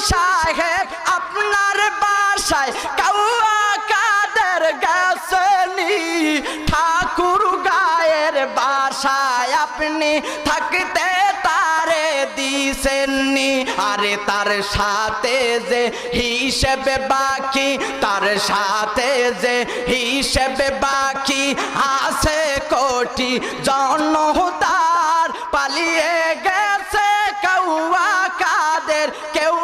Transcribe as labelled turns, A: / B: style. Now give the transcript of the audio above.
A: সাহেব আপনার বাসায় কাউয়া কাদের গেছেনি, ঠাকুর গায়ের বাসায় আপনি থাকতে তারে দিছেননি। আরে তার সাথে যে হিসেবে বাকি, তার সাথে যে হিসেবে বাকি আছে কোটি জনতার, পালিয়ে গেছে কাউয়া কাদের, কেউ